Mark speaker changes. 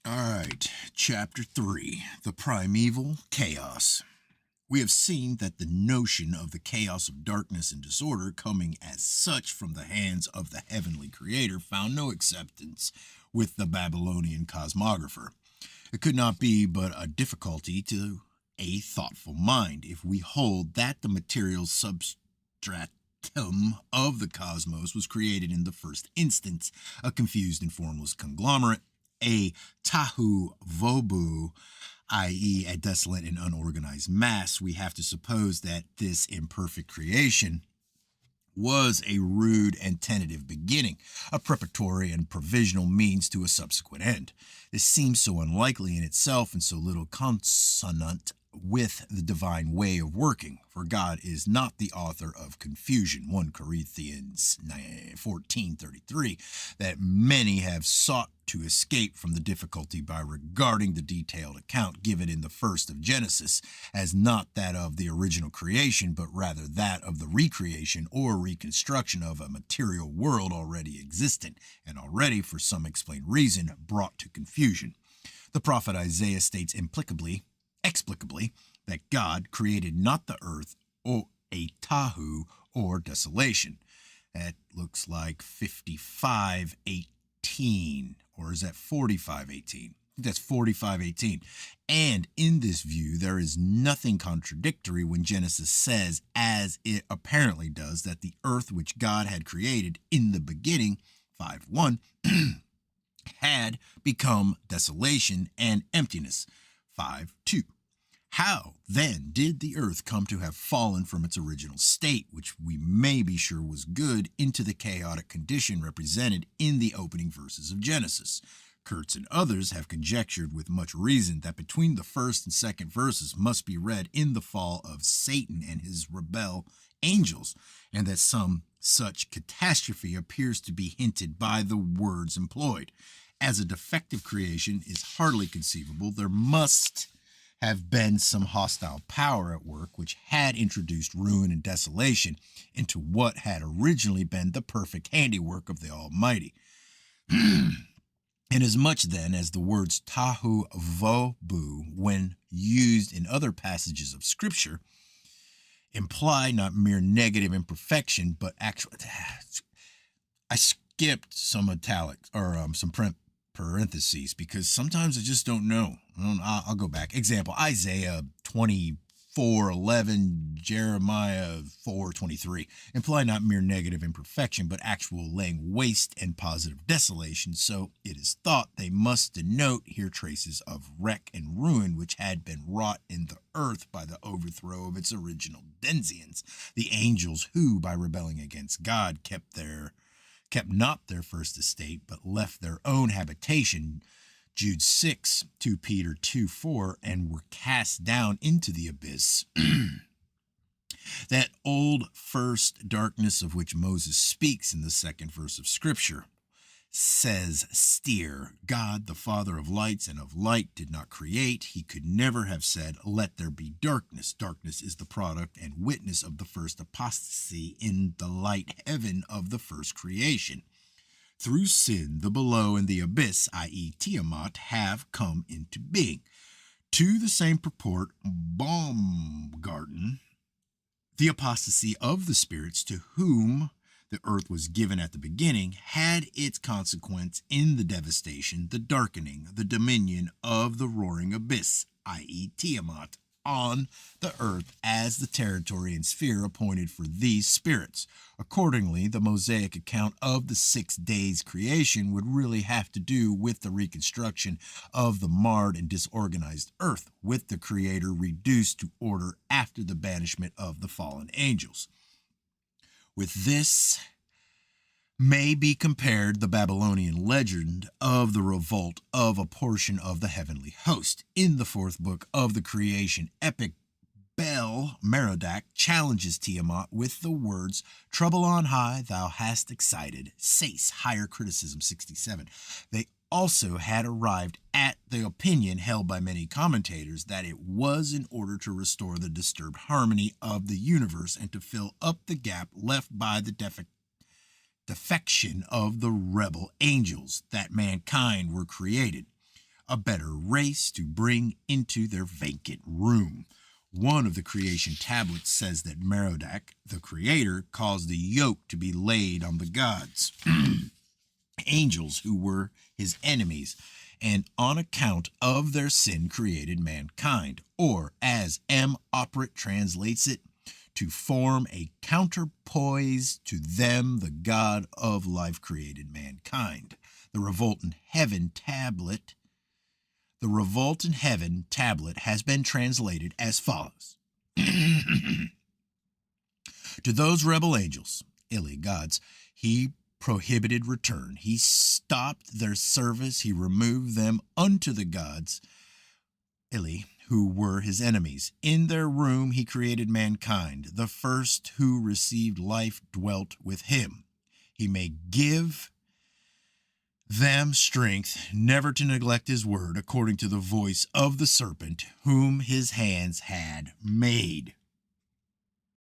Speaker 1: All right, Chapter 3 The Primeval Chaos. We have seen that the notion of the chaos of darkness and disorder coming as such from the hands of the heavenly creator found no acceptance with the Babylonian cosmographer. It could not be but a difficulty to a thoughtful mind if we hold that the material substratum of the cosmos was created in the first instance, a confused and formless conglomerate, a tahu vobu, i.e., a desolate and unorganized mass. We have to suppose that this imperfect creation was a rude and tentative beginning, a preparatory and provisional means to a subsequent end. This seems so unlikely in itself and so little consonant with the divine way of working, for God is not the author of confusion, 1 Corinthians 14:33, that many have sought to escape from the difficulty by regarding the detailed account given in the first of Genesis as not that of the original creation, but rather that of the recreation or reconstruction of a material world already existent and already, for some explained reason, brought to confusion. The prophet Isaiah states explicably, that God created not the earth or a tahu or desolation. That looks like 55:18, or is that 45:18? That's 45:18. And in this view, there is nothing contradictory when Genesis says, as it apparently does, that the earth which God had created in the beginning, 5:1, had become desolation and emptiness, 5:2. How, then, did the earth come to have fallen from its original state, which we may be sure was good, into the chaotic condition represented in the opening verses of Genesis? Kurtz and others have conjectured with much reason that between the first and second verses must be read in the fall of Satan and his rebel angels, and that some such catastrophe appears to be hinted by the words employed. As a defective creation is hardly conceivable, there must have been some hostile power at work which had introduced ruin and desolation into what had originally been the perfect handiwork of the Almighty. Inasmuch then as the words tahu vobu, when used in other passages of Scripture, imply not mere negative imperfection, but actual. I skipped some italics or some parentheses because sometimes I just don't know. I'll go back. Example: Isaiah 24:11, Jeremiah 4:23 imply not mere negative imperfection, but actual laying waste and positive desolation. So it is thought they must denote here traces of wreck and ruin which had been wrought in the earth by the overthrow of its original denizens, the angels who, by rebelling against God, kept not their first estate, but left their own habitation, Jude 6, 2 Peter 2:4, and were cast down into the abyss. That old first darkness of which Moses speaks in the second verse of Scripture says, steer, God, the Father of lights and of light, did not create. He could never have said, let there be darkness. Darkness is the product and witness of the first apostasy in the light heaven of the first creation. Through sin, the below and the abyss, i.e. Tiamat, have come into being. To the same purport, Baumgarten, the apostasy of the spirits to whom the earth was given at the beginning, had its consequence in the devastation, the darkening, the dominion of the roaring abyss, i.e. Tiamat, on the earth as the territory and sphere appointed for these spirits. Accordingly, the Mosaic account of the 6 days' creation would really have to do with the reconstruction of the marred and disorganized earth, with the Creator reduced to order after the banishment of the fallen angels. With this may be compared the Babylonian legend of the revolt of a portion of the heavenly host. In the 4th book of the creation epic, Bel Merodach challenges Tiamat with the words, trouble on high thou hast excited, Sace, Higher Criticism 67. They also had arrived at the opinion held by many commentators that it was in order to restore the disturbed harmony of the universe and to fill up the gap left by the defection of the rebel angels that mankind were created. a better race to bring into their vacant room. One of the creation tablets says that Merodach, the creator, caused the yoke to be laid on the gods, angels who were his enemies, and on account of their sin created mankind, or as M. Operate translates it, to form a counterpoise to them the God of life created mankind. The Revolt in Heaven tablet has been translated as follows. To those rebel angels, gods, he prohibited return. He stopped their service. He removed them unto the gods, who were his enemies. In their room he created mankind. The first who received life dwelt with him. He may give them strength never to neglect his word, according to the voice of the serpent whom his hands had made.